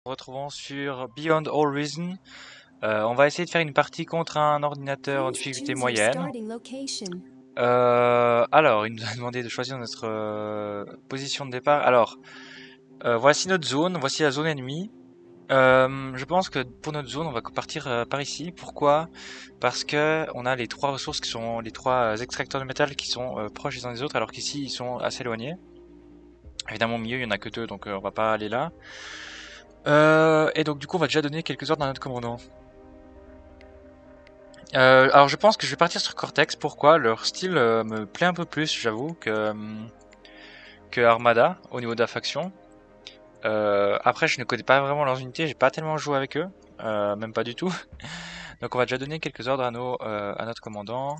Retrouvons sur Beyond All Reason. On va essayer de faire une partie contre un ordinateur en difficulté moyenne. Alors, il nous a demandé de choisir notre position de départ. Alors, voici notre zone, voici la zone ennemie. Je pense que pour notre zone, on va partir par ici. Pourquoi? Parce que on a les trois ressources qui sont les trois extracteurs de métal qui sont proches les uns des autres, alors qu'ici ils sont assez éloignés. Évidemment, au milieu, il y en a que deux, donc on va pas aller là. Et donc du coup, on va déjà donner quelques ordres à notre commandant. Alors je pense que je vais partir sur Cortex. Pourquoi? Leur style me plaît un peu plus, j'avoue, que Armada au niveau de la faction. Après, je ne connais pas vraiment leurs unités, j'ai pas tellement joué avec eux, même pas du tout. Donc on va déjà donner quelques ordres à notre commandant.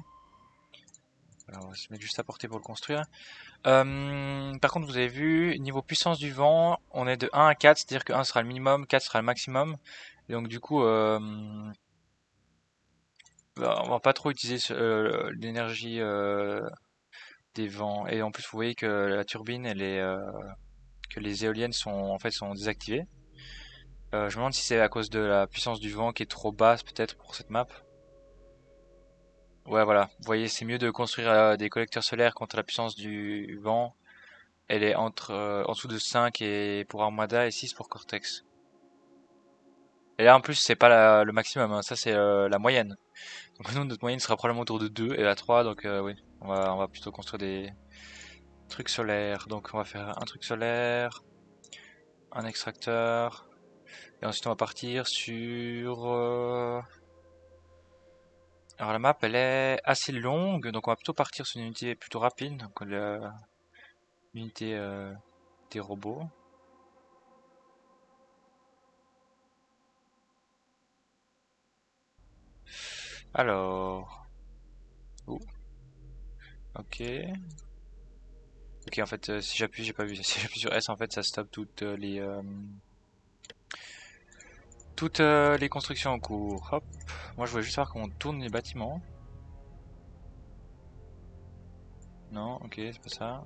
Alors, on va se mettre juste à portée pour le construire. Par contre, vous avez vu, niveau puissance du vent, on est de 1 à 4, c'est-à-dire que 1 sera le minimum, 4 sera le maximum. Et donc du coup, on va pas trop utiliser l'énergie des vents. Et en plus, vous voyez que la turbine, que les éoliennes sont désactivées. Je me demande si c'est à cause de la puissance du vent qui est trop basse peut-être pour cette map. Ouais, voilà. Vous voyez, c'est mieux de construire des collecteurs solaires contre la puissance du vent. Elle est en dessous de 5 et pour Armada et 6 pour Cortex. Et là, en plus, c'est pas le maximum, hein. Ça, c'est la moyenne. Donc nous, notre moyenne sera probablement autour de 2 et à 3. Donc oui, on va plutôt construire des trucs solaires. Donc on va faire un truc solaire, un extracteur. Et ensuite, on va partir sur... Alors la map, elle est assez longue, donc on va plutôt partir sur une unité plutôt rapide, donc l'unité des robots. Alors... Ouh, ok. Ok, en fait, si j'appuie, j'ai pas vu. Si j'appuie sur S, en fait, ça stoppe toutes les constructions en cours. Hop. Moi, je voulais juste savoir comment on tourne les bâtiments. Non, ok, c'est pas ça.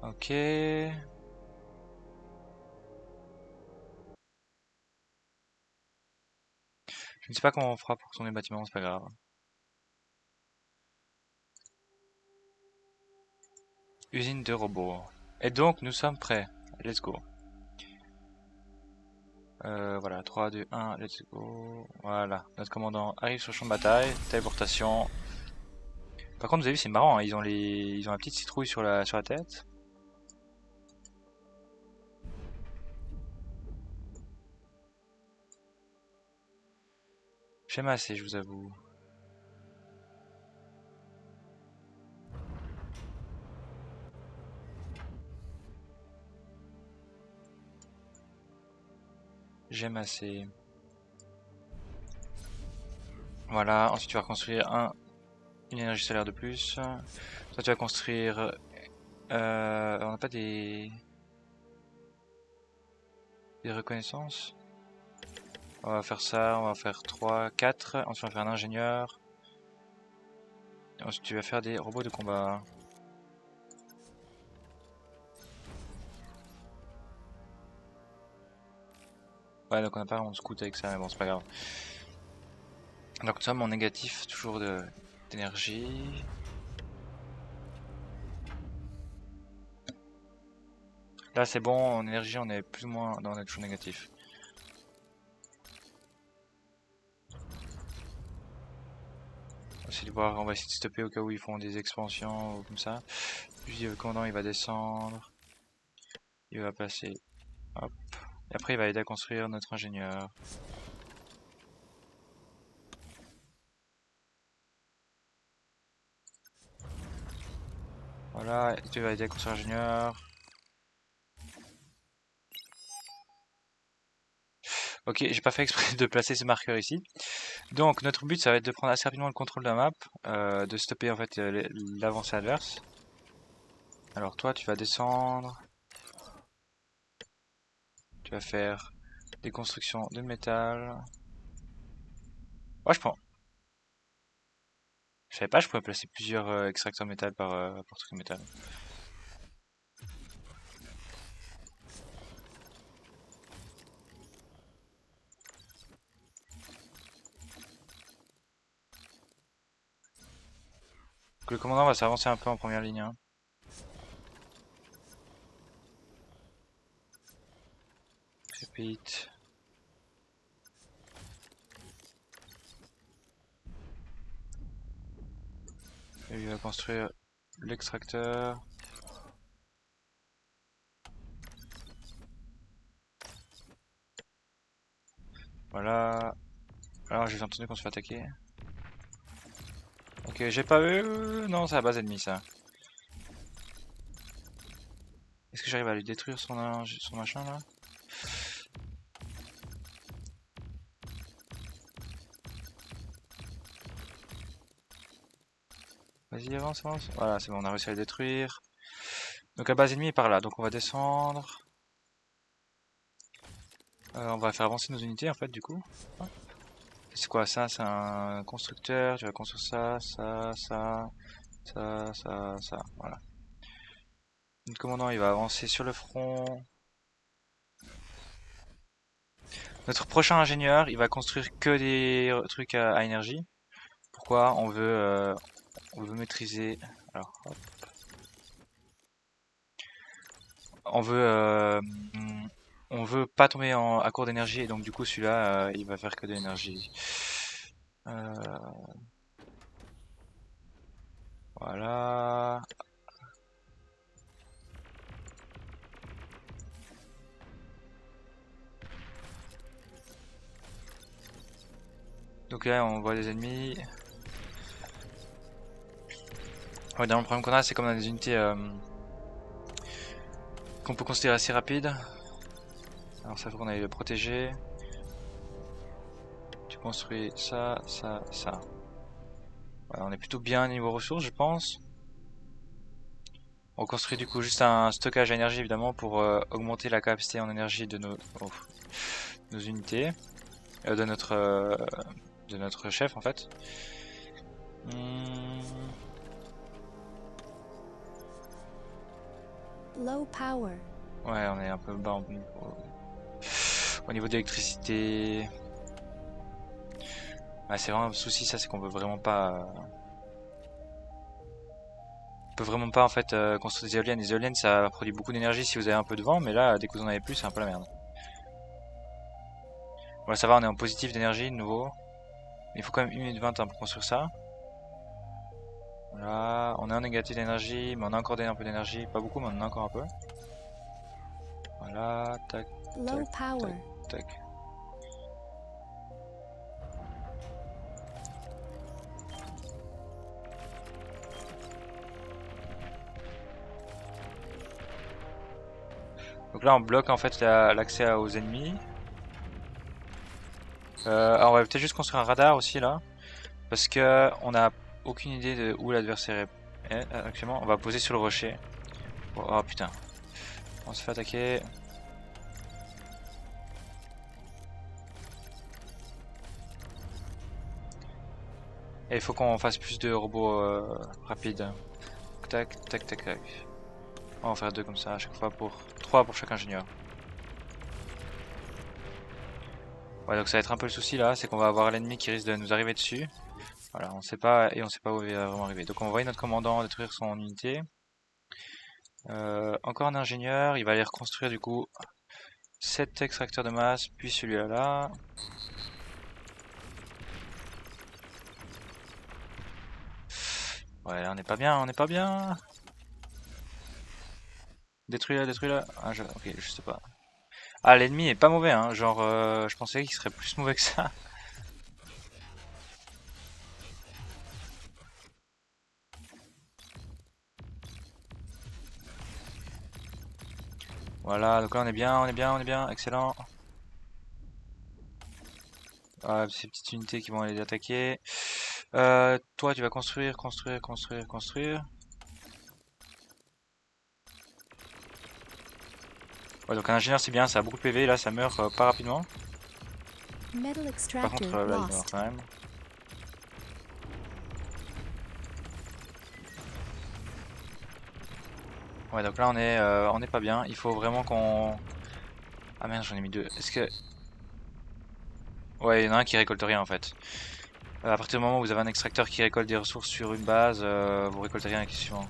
Ok. Je ne sais pas comment on fera pour tourner les bâtiments, c'est pas grave. Usine de robots. Et donc, nous sommes prêts. Let's go. Voilà, 3, 2, 1, let's go. Voilà, notre commandant arrive sur le champ de bataille, téléportation. Par contre, vous avez vu, c'est marrant, hein, ils ont la petite citrouille sur la tête. J'aime assez, je vous avoue. J'aime assez. Voilà, ensuite tu vas construire une énergie solaire de plus. Toi, tu vas construire... on n'a pas des reconnaissances? On va faire ça, on va faire 3, 4. Ensuite, on va faire un ingénieur. Et ensuite, tu vas faire des robots de combat. Ouais, donc on n'a pas vraiment de scout avec ça, mais bon, c'est pas grave. Donc nous sommes en négatif, toujours d'énergie. Là, c'est bon, en énergie, on est plus ou moins... Non, on est toujours négatif. On va essayer de stopper au cas où ils font des expansions ou comme ça. Puis le commandant, il va descendre. Il va passer. Hop. Et après, il va aider à construire notre ingénieur. Voilà, tu vas aider à construire l'ingénieur. Ok, j'ai pas fait exprès de placer ce marqueur ici. Donc, notre but, ça va être de prendre assez rapidement le contrôle de la map, de stopper en fait l'avancée adverse. Alors toi, tu vas descendre. Tu vas faire des constructions de métal. Ouais, je prends. Je savais pas, je pouvais placer plusieurs extracteurs métal par truc de métal. Donc, le commandant va s'avancer un peu en première ligne, hein. Repeat. Et il va construire l'extracteur. Voilà. Alors j'ai entendu qu'on se fait attaquer. Ok, j'ai pas vu. Non, c'est la base ennemie ça. Est-ce que j'arrive à lui détruire son machin là? Vas-y, avance, avance. Voilà, c'est bon, on a réussi à le détruire. Donc la base ennemie est par là, donc on va descendre. On va faire avancer nos unités en fait du coup. C'est quoi ça? C'est un constructeur, tu vas construire ça, ça. Voilà. Notre commandant il va avancer sur le front. Notre prochain ingénieur il va construire que des trucs à énergie. Pourquoi? On veut maîtriser. Alors, hop. On veut, on veut pas tomber à court d'énergie et donc du coup celui-là il va faire que de l'énergie. Voilà. Donc là on voit des ennemis. Ouais, dans le problème qu'on a c'est qu'on a des unités qu'on peut considérer assez rapides. Alors ça faut qu'on aille le protéger. Tu construis ça. Ouais, on est plutôt bien niveau ressources je pense. On construit du coup juste un stockage à énergie évidemment pour augmenter la capacité en énergie de nos unités. De notre chef en fait. Low power. Ouais, on est un peu bas au niveau d'électricité. Ouais, c'est vraiment un souci ça, c'est qu'on peut vraiment pas. On peut vraiment pas en fait construire des éoliennes. Les éoliennes ça produit beaucoup d'énergie si vous avez un peu de vent, mais là dès que vous en avez plus c'est un peu la merde. Voilà, ça va, on est en positif d'énergie de nouveau. Il faut quand même 1 minute 20 hein, pour construire ça. Voilà, on est en négatif d'énergie, mais on a encore un peu d'énergie. Pas beaucoup, mais on en a encore un peu. Voilà, tac, Low power. tac. Donc là on bloque en fait l'accès aux ennemis. Alors on va peut-être juste construire un radar aussi là. Parce que on a aucune idée de où l'adversaire est actuellement. On va poser sur le rocher. Oh putain. On se fait attaquer. Et il faut qu'on fasse plus de robots rapides. Tac, tac, tac, tac. On va en faire 2 comme ça à chaque fois pour 3 pour chaque ingénieur. Ouais, donc ça va être un peu le souci là, c'est qu'on va avoir l'ennemi qui risque de nous arriver dessus. Voilà, on sait pas et on sait pas où il va vraiment arriver. Donc on va envoyer notre commandant détruire son unité. Encore un ingénieur, il va aller reconstruire du coup 7 extracteurs de masse, puis celui-là là. Ouais, on n'est pas bien, on n'est pas bien. Détruis-la, détruis-la. Ah, ok, je sais pas. Ah, l'ennemi est pas mauvais, hein. Genre, je pensais qu'il serait plus mauvais que ça. Voilà, donc là on est bien, on est bien, on est bien, excellent. Ah, ces petites unités qui vont aller les attaquer. Toi, tu vas construire, construire, construire, construire. Ouais, donc un ingénieur c'est bien, ça a beaucoup de PV, là ça meurt pas rapidement. Metal Par contre, extractor là il meurt lost. quand même. Ouais, donc là on est pas bien. Il faut vraiment qu'on... Ah merde, j'en ai mis deux. Est-ce que... Ouais, il y en a un qui récolte rien en fait. À partir du moment où vous avez un extracteur qui récolte des ressources sur une base, vous récoltez rien avec le suivant.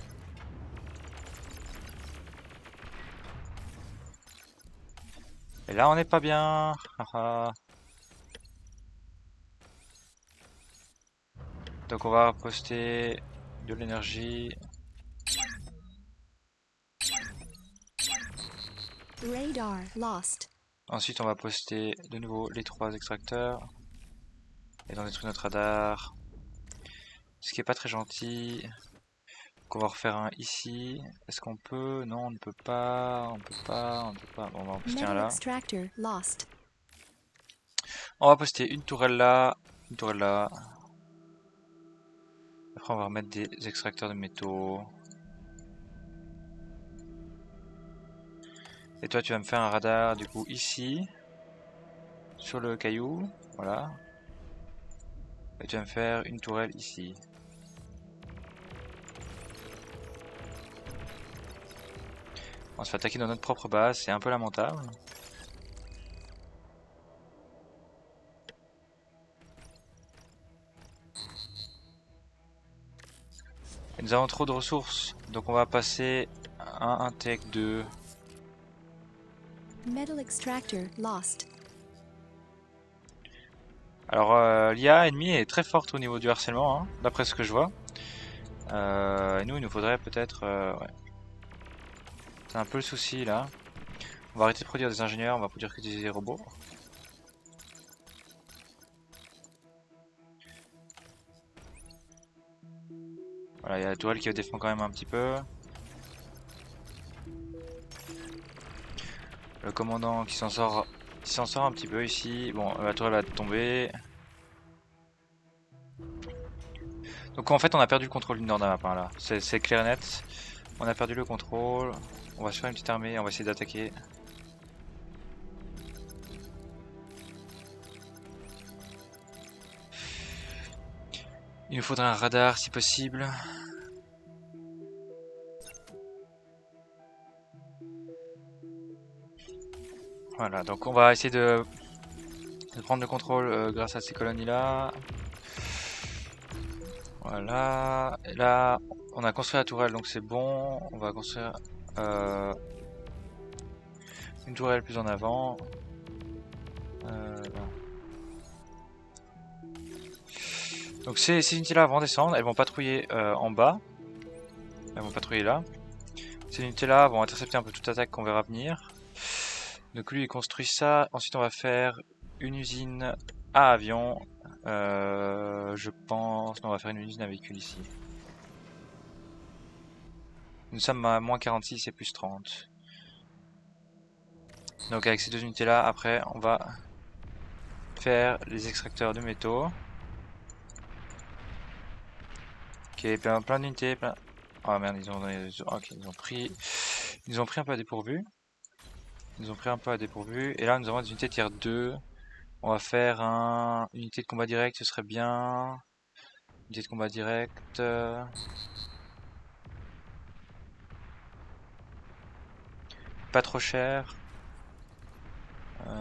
Et là on n'est pas bien. Haha. Donc on va poster de l'énergie. Radar lost. Ensuite on va poster de nouveau les 3 extracteurs. Et on détruit notre radar. Ce qui est pas très gentil. Donc on va refaire un ici. Est-ce qu'on peut? Non, on ne peut pas. On peut pas. On ne peut pas. Bon, on va en poster un Metal là. extractor lost. On va poster une tourelle là. Une tourelle là. Après on va remettre des extracteurs de métaux. Et toi tu vas me faire un radar du coup ici. Sur le caillou. Voilà. Et tu vas me faire une tourelle ici. On se fait attaquer dans notre propre base. C'est un peu lamentable. Et nous avons trop de ressources. Donc on va passer à un tech 2. Metal extractor lost. Alors l'IA ennemie est très forte au niveau du harcèlement, hein, d'après ce que je vois. Et nous il nous faudrait peut-être... ouais. C'est un peu le souci là. On va arrêter de produire des ingénieurs, on va produire que des robots. Voilà, il y a la tourelle qui défend quand même un petit peu. Le commandant qui s'en sort un petit peu ici. Bon, la tourelle va tomber. Donc en fait on a perdu le contrôle du nord de la map hein, là. C'est clair et net. On a perdu le contrôle. On va se faire une petite armée, on va essayer d'attaquer. Il nous faudrait un radar si possible. Voilà, donc on va essayer de prendre le contrôle grâce à ces colonies là. Voilà, et là on a construit la tourelle donc c'est bon. On va construire une tourelle plus en avant. Là. Donc ces unités là vont descendre, elles vont patrouiller en bas. Elles vont patrouiller là. Ces unités là vont intercepter un peu toute attaque qu'on verra venir. Donc lui il construit ça, ensuite on va faire une usine à avion. Je pense, non, on va faire une usine à véhicules ici. Nous sommes à moins 46 et plus 30. Donc avec ces deux unités là, après on va faire les extracteurs de métaux. Ok, plein d'unités, plein... Oh merde, okay, ils ont pris un peu à dépourvu. Ils ont pris un peu à dépourvu. Et là nous avons des unités tier 2. On va faire une unité de combat direct, ce serait bien. Unité de combat direct. Pas trop cher. On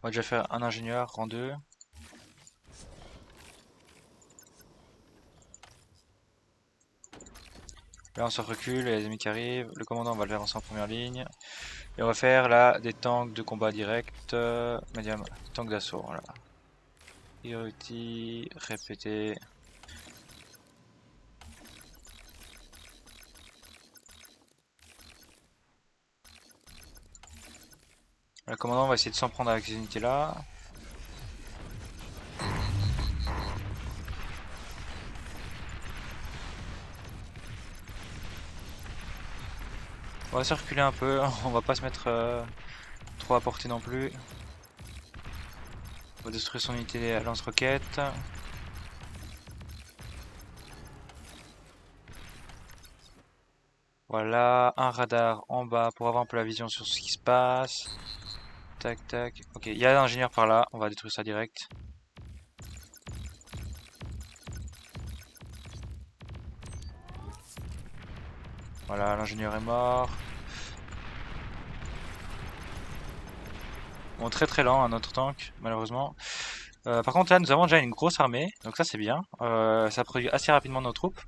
va déjà faire un ingénieur, rang 2. Là on se recule, il y a les ennemis qui arrivent. Le commandant on va le faire en première ligne. Et on va faire là des tanks de combat direct. Medium, tank d'assaut, voilà. Priority, répéter. Le commandant va essayer de s'en prendre avec ces unités là. On va se reculer un peu, on va pas se mettre trop à portée non plus. On va détruire son unité lance-roquette. Voilà, un radar en bas pour avoir un peu la vision sur ce qui se passe. Tac, tac. Ok, il y a l'ingénieur par là, on va détruire ça direct. Voilà, l'ingénieur est mort. Bon, très très lent, notre tank, malheureusement. Par contre, là, nous avons déjà une grosse armée, donc ça c'est bien. Ça produit assez rapidement nos troupes.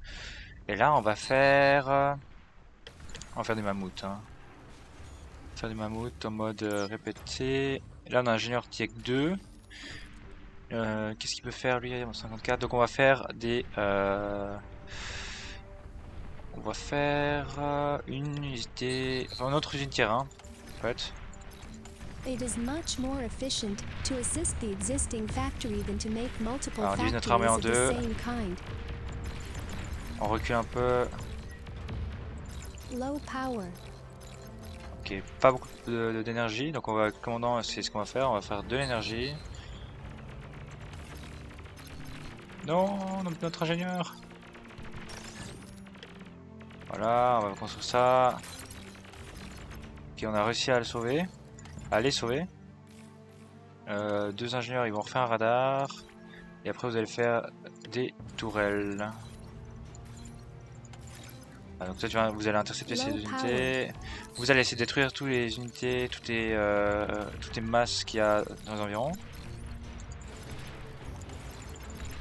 Et là, on va faire des mammouths. Hein. Faire des mammouths en mode répété. Et là, on a un ingénieur TIEC 2. Qu'est-ce qu'il peut faire lui en 54? Donc on va faire des... on va faire une unité... Enfin, une autre usine tier 1, en fait. It is much more efficient to assist the existing factory than to make multiple Alors, on divise notre armée factories en of the deux. same kind. On recule un peu. Low power. Ok, pas beaucoup d'énergie, donc on va, commandant, c'est ce qu'on va faire. On va faire de l'énergie. Non, notre ingénieur. Voilà, on va construire ça. Ok, on a réussi à le sauver. À les sauver. Deux ingénieurs, ils vont refaire un radar. Et après, vous allez faire des tourelles. Ah, donc toi, vous allez intercepter ces deux unités. Vous allez essayer de détruire toutes les unités, toutes les masses qu'il y a dans les environs.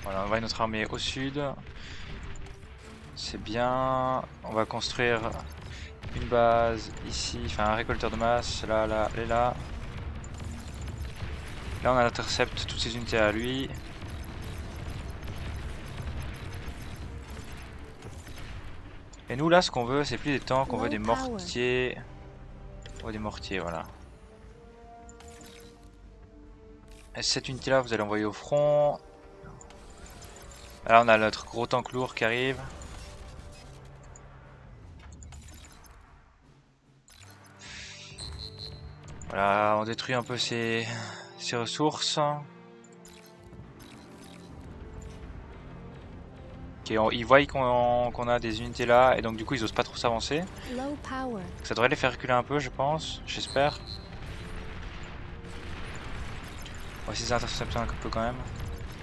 Voilà, on envoie notre armée au sud. C'est bien. On va construire une base ici, enfin un récolteur de masse, là, là, et là. Là, on intercepte toutes ces unités à lui. Et nous, là, ce qu'on veut, c'est plus des tanks, on veut des mortiers. On veut des mortiers, voilà. Et cette unité-là, vous allez envoyer au front. Là, on a notre gros tank lourd qui arrive. Voilà, on détruit un peu ses ressources. Ok, ils voient qu'on a des unités là, et donc du coup ils osent pas trop s'avancer. Ça devrait les faire reculer un peu, je pense, j'espère. On va essayer d'intercepter un peu quand même.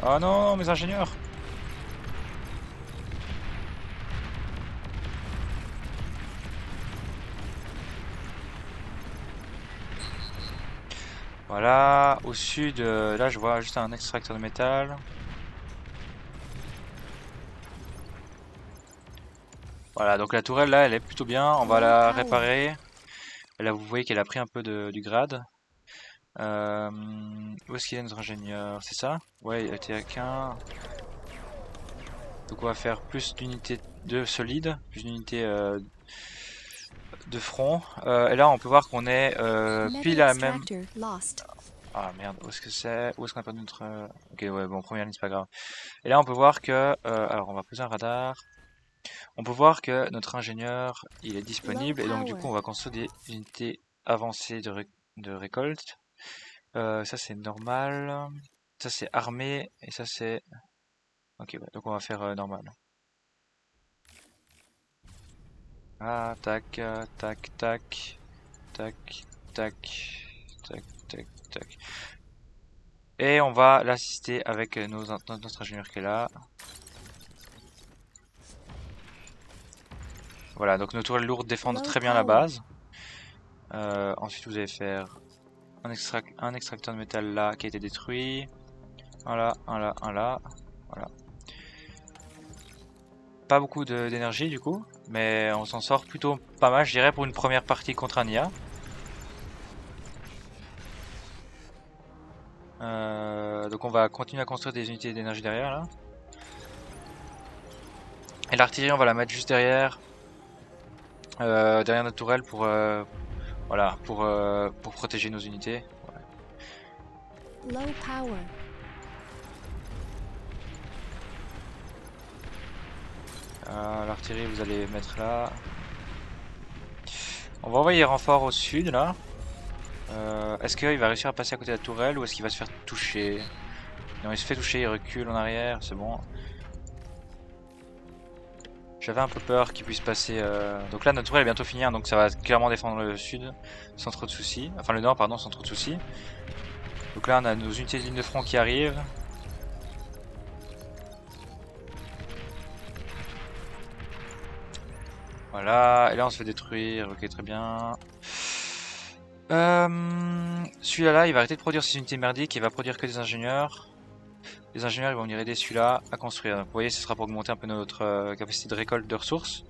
Oh non, mes ingénieurs! Voilà, au sud, là je vois juste un extracteur de métal. Voilà, donc la tourelle là, elle est plutôt bien, on va la réparer. Et là vous voyez qu'elle a pris un peu du grade. Où est-ce qu'il est notre ingénieur? C'est ça? Ouais, il était à 15. Donc on va faire plus d'unités de solides, plus d'unités de front. Et là on peut voir qu'on est pile à la même... Ah merde, où est-ce que c'est? Où est-ce qu'on a perdu notre... Ok, ouais, bon, première ligne, c'est pas grave. Et là on peut voir que... alors on va poser un radar. On peut voir que notre ingénieur, il est disponible. Et donc du coup on va construire des unités avancées de récolte. Ça c'est normal. Ça c'est armé. Et ça c'est... Ok, ouais, donc on va faire normal. Ah, tac, tac, tac, tac, tac, tac, tac, tac. Et on va l'assister avec notre ingénieur qui est là. Voilà, donc nos tourelles lourdes défendent très bien la base. Ensuite, vous allez faire un extracteur de métal là qui a été détruit. Un là, un là, un là. Voilà. Pas beaucoup d'énergie du coup, mais on s'en sort plutôt pas mal, je dirais, pour une première partie contre un IA. Donc on va continuer à construire des unités d'énergie derrière là. Et l'artillerie on va la mettre juste derrière. Derrière notre tourelle pour voilà, pour protéger nos unités. Ouais. Low power. L'artillerie vous allez mettre là. On va envoyer renfort au sud là. Est-ce qu'il va réussir à passer à côté de la tourelle ou est-ce qu'il va se faire toucher? Non, il se fait toucher, il recule en arrière, c'est bon. J'avais un peu peur qu'il puisse passer... Donc là, notre tourelle est bientôt finie, hein, donc ça va clairement défendre le sud sans trop de soucis. Enfin, le nord, pardon, sans trop de soucis. Donc là, on a nos unités de ligne de front qui arrivent. Voilà, et là on se fait détruire, ok très bien. Celui-là là, il va arrêter de produire ses unités merdiques, il va produire que des ingénieurs. Les ingénieurs ils vont venir aider celui-là à construire. Donc, vous voyez, ce sera pour augmenter un peu notre capacité de récolte de ressources.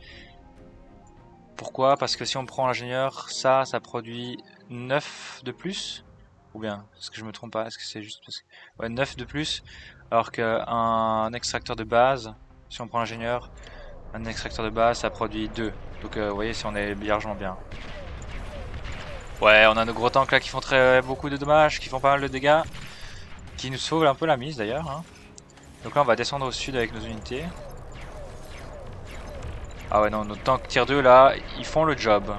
Pourquoi? Parce que si on prend l'ingénieur, ça produit 9 de plus. Ou bien, est-ce que je me trompe pas? Est-ce que c'est juste parce que... Ouais, 9 de plus. Alors qu'un extracteur de base, si on prend l'ingénieur, un extracteur de base, ça produit 2. Donc vous voyez, si on est largement bien. Ouais, on a nos gros tanks là qui font beaucoup de dommages, qui font pas mal de dégâts. Qui nous sauvent un peu la mise d'ailleurs. Hein. Donc là, on va descendre au sud avec nos unités. Ah ouais, non, nos tanks tier 2 là, ils font le job.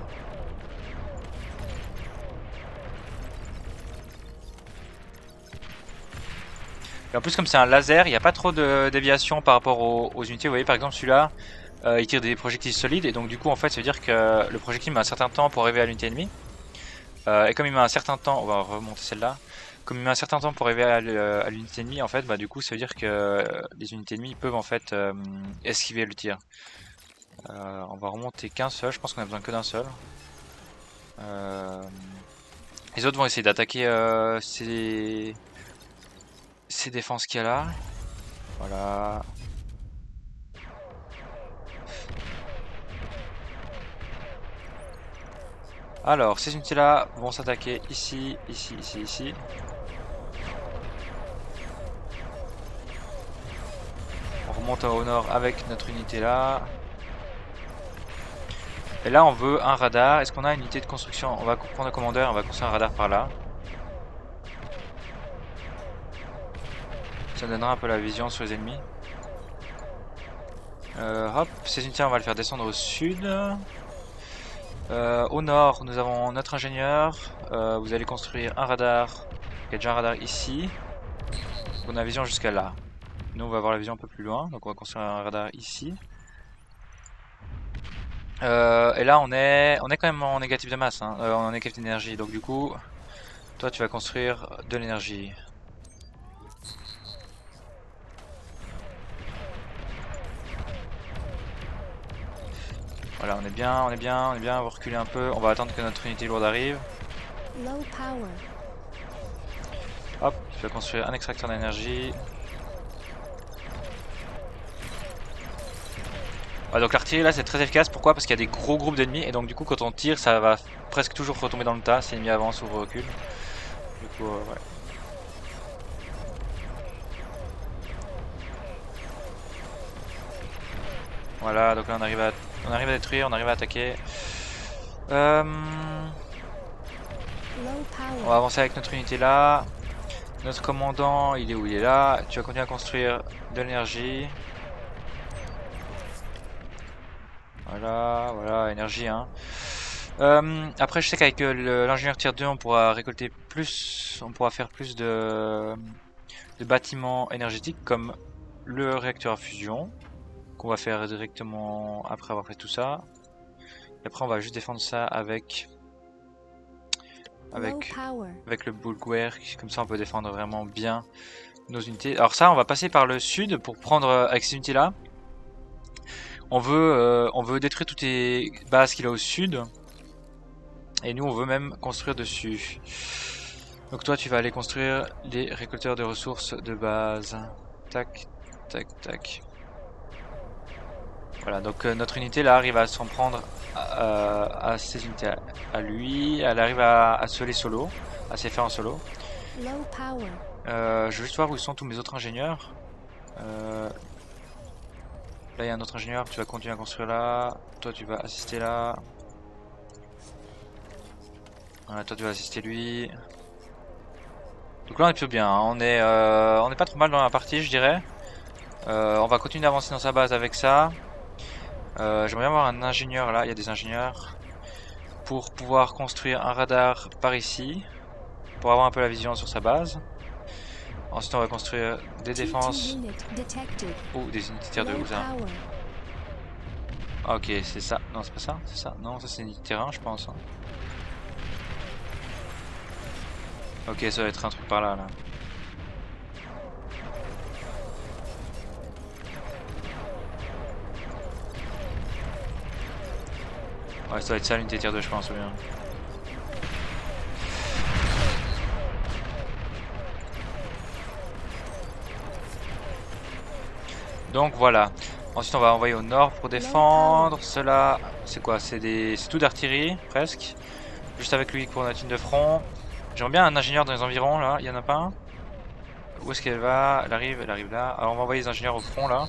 Et en plus, comme c'est un laser, il n'y a pas trop de déviation par rapport aux unités. Vous voyez, par exemple, celui-là, il tire des projectiles solides. Et donc, du coup, en fait, ça veut dire que le projectile met un certain temps pour arriver à l'unité ennemie. Et comme il met un certain temps, on va remonter celle-là. Comme il met un certain temps pour arriver à l'unité ennemie, en fait, bah, du coup, ça veut dire que les unités ennemies peuvent en fait esquiver le tir. On va remonter qu'un seul. Je pense qu'on a besoin que d'un seul. Les autres vont essayer d'attaquer ces défenses qu'il y a là. Voilà. Alors, ces unités-là vont s'attaquer ici, ici, ici, ici. On remonte au nord avec notre unité là. Et là, on veut un radar. Est-ce qu'on a une unité de construction? On va prendre le commandeur, on va construire un radar par là. Ça donnera un peu la vision sur les ennemis. Hop, ces unités, on va le faire descendre au sud. Au nord, nous avons notre ingénieur. Vous allez construire un radar. Il y a déjà un radar ici. On a la vision jusqu'à là. Nous, on va avoir la vision un peu plus loin. Donc, on va construire un radar ici. Et là, on est quand même en négatif de masse, hein, en négatif d'énergie. Donc, du coup, toi, tu vas construire de l'énergie. Voilà, on est bien, on est bien, on est bien. On va reculer un peu. On va attendre que notre unité lourde arrive. Low power. Hop, tu vas construire un extracteur d'énergie. Ouais, donc l'artillerie là c'est très efficace, pourquoi? Parce qu'il y a des gros groupes d'ennemis et donc du coup quand on tire ça va presque toujours retomber dans le tas si l'ennemi avance ou recule. Du coup ouais. Voilà, donc là on arrive à détruire, on arrive à attaquer. On va avancer avec notre unité là. Notre commandant il est où? Il est là. Tu vas continuer à construire de l'énergie. Voilà, voilà, énergie hein. Après je sais qu'avec l'ingénieur tier 2 on pourra récolter plus, on pourra faire plus de bâtiments énergétiques comme le réacteur à fusion qu'on va faire directement après avoir fait tout ça. Et après on va juste défendre ça avec le bulguer, comme ça on peut défendre vraiment bien nos unités. Alors ça on va passer par le sud pour prendre avec ces unités là. On veut détruire toutes les bases qu'il a au sud. Et nous on veut même construire dessus. Donc toi tu vas aller construire les récolteurs de ressources de base. Tac, tac, tac. Voilà, donc notre unité là arrive à s'en prendre à ces unités à lui. Elle arrive à se les solo, à se faire en solo. Je vais juste voir où sont tous mes autres ingénieurs. Là il y a un autre ingénieur, tu vas continuer à construire là. Toi tu vas assister là. Voilà, toi tu vas assister lui. Donc là on est plutôt bien, hein. On est pas trop mal dans la partie je dirais. On va continuer d'avancer dans sa base avec ça. J'aimerais bien avoir un ingénieur là, il y a des ingénieurs. Pour pouvoir construire un radar par ici. Pour avoir un peu la vision sur sa base. Ensuite on va construire des défenses. Oh, des unités tier 2, où ça? Ah, ok, c'est ça. Non, c'est pas ça, c'est ça. Non, ça c'est une unité terrain, je pense. Hein. Ok, ça va être un truc par là, là. Ouais, ça doit être ça l'unité tier 2, je pense, ou bien. Donc voilà. Ensuite, on va envoyer au nord pour défendre. Cela, c'est quoi? C'est tout d'artillerie, presque. Juste avec lui pour notre ligne de front. J'aimerais bien un ingénieur dans les environs, là. Il y en a pas un? Où est-ce qu'elle va? Elle arrive là. Alors, on va envoyer les ingénieurs au front, là.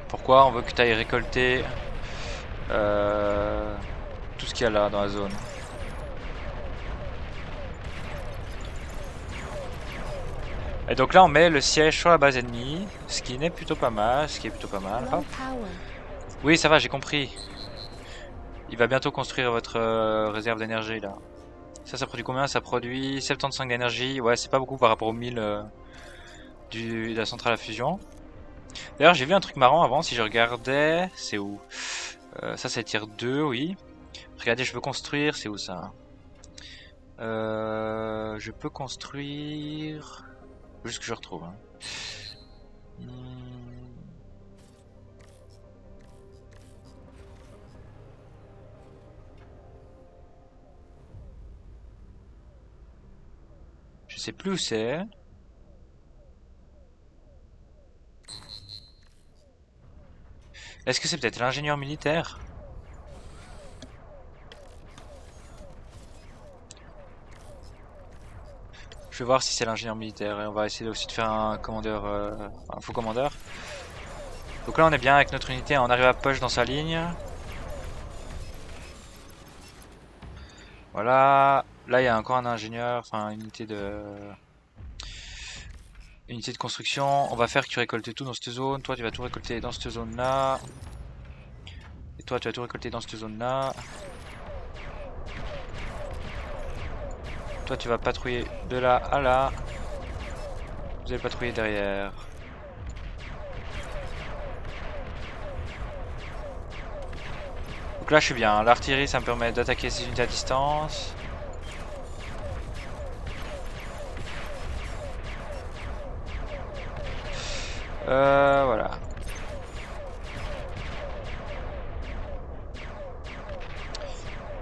Pourquoi? On veut que tu ailles récolter tout ce qu'il y a là, dans la zone. Et donc là, on met le siège sur la base ennemie, ce qui n'est plutôt pas mal, ce qui est plutôt pas mal. Hop. Oui, ça va, j'ai compris. Il va bientôt construire votre réserve d'énergie là. Ça produit combien? Ça produit 75 d'énergie. Ouais, c'est pas beaucoup par rapport aux 1000 de la centrale à fusion. D'ailleurs, j'ai vu un truc marrant avant, si je regardais... C'est où? Ça, c'est tier 2, oui. Regardez, je peux construire... C'est où ça? Je peux construire... Juste que je retrouve. Hein. Je sais plus où c'est. Est-ce que c'est peut-être l'ingénieur militaire? Je vais voir si c'est l'ingénieur militaire et on va essayer aussi de faire un commandeur, un faux commandeur. Donc là on est bien avec notre unité, on arrive à push dans sa ligne. Voilà, là il y a encore un ingénieur, enfin une unité de construction. On va faire que tu récoltes tout dans cette zone. Toi tu vas tout récolter dans cette zone là. Et toi tu vas tout récolter dans cette zone là. Toi tu vas patrouiller de là à là. Vous allez patrouiller derrière. Donc là je suis bien, l'artillerie ça me permet d'attaquer ces unités à distance. Voilà.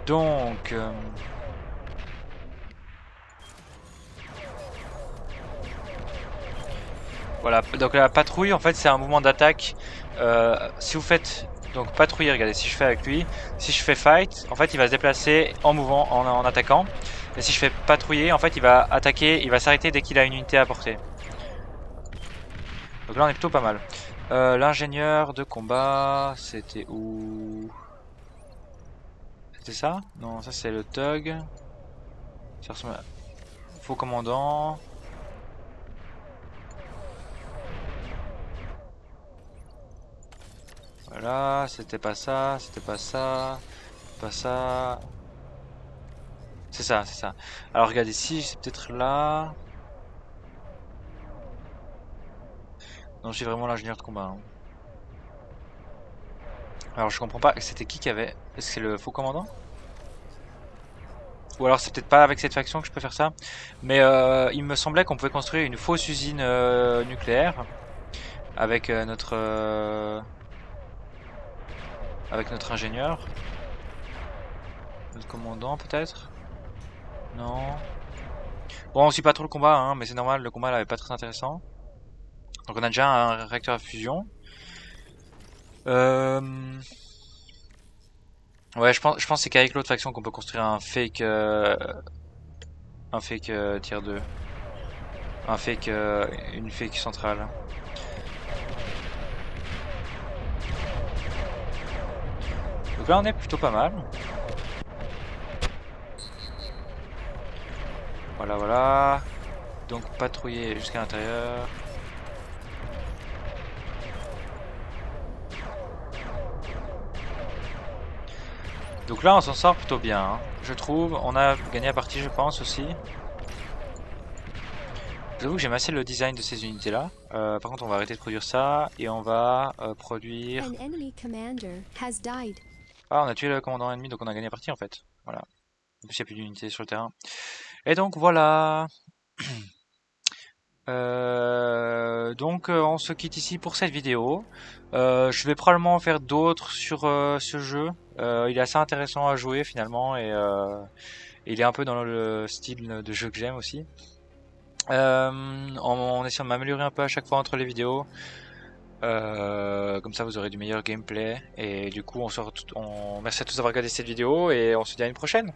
Donc... voilà, donc la patrouille en fait c'est un mouvement d'attaque. Si vous faites donc patrouiller, regardez, si je fais avec lui, si je fais fight, en fait il va se déplacer en mouvant, en attaquant. Et si je fais patrouiller, en fait il va attaquer, il va s'arrêter dès qu'il a une unité à portée. Donc là on est plutôt pas mal. L'ingénieur de combat, c'était où? C'était ça? Non, ça c'est le Tug. Ça ressemble à... Faux commandant. Voilà, c'était pas ça, c'était pas ça, pas ça. C'est ça, c'est ça. Alors regarde ici, c'est peut-être là. Non, j'ai vraiment l'ingénieur de combat. Hein. Alors je comprends pas, c'était qui avait... Est-ce que c'est le faux commandant? Ou alors c'est peut-être pas avec cette faction que je peux faire ça. Mais il me semblait qu'on pouvait construire une fausse usine nucléaire. Avec notre ingénieur. Notre commandant peut-être. Non. Bon, on suit pas trop le combat, hein, mais c'est normal, le combat là est pas très intéressant. Donc on a déjà un réacteur à fusion. Euh... Ouais, je pense que c'est qu'avec l'autre faction qu'on peut construire un fake tier 2. Une fake centrale. Donc là on est plutôt pas mal. Voilà, voilà. Donc patrouiller jusqu'à l'intérieur. Donc là on s'en sort plutôt bien, hein, je trouve. On a gagné la partie je pense aussi. J'avoue que j'aime assez le design de ces unités là. Par contre on va arrêter de produire ça et on va produire... Ah, on a tué le commandant ennemi donc on a gagné la partie en fait. Voilà. En plus il n'y a plus d'unités sur le terrain. Et donc voilà. On se quitte ici pour cette vidéo. Je vais probablement en faire d'autres sur ce jeu. Il est assez intéressant à jouer finalement et il est un peu dans le style de jeu que j'aime aussi. En essayant de m'améliorer un peu à chaque fois entre les vidéos. Comme ça vous aurez du meilleur gameplay. Et du coup merci à tous d'avoir regardé cette vidéo et on se dit à une prochaine.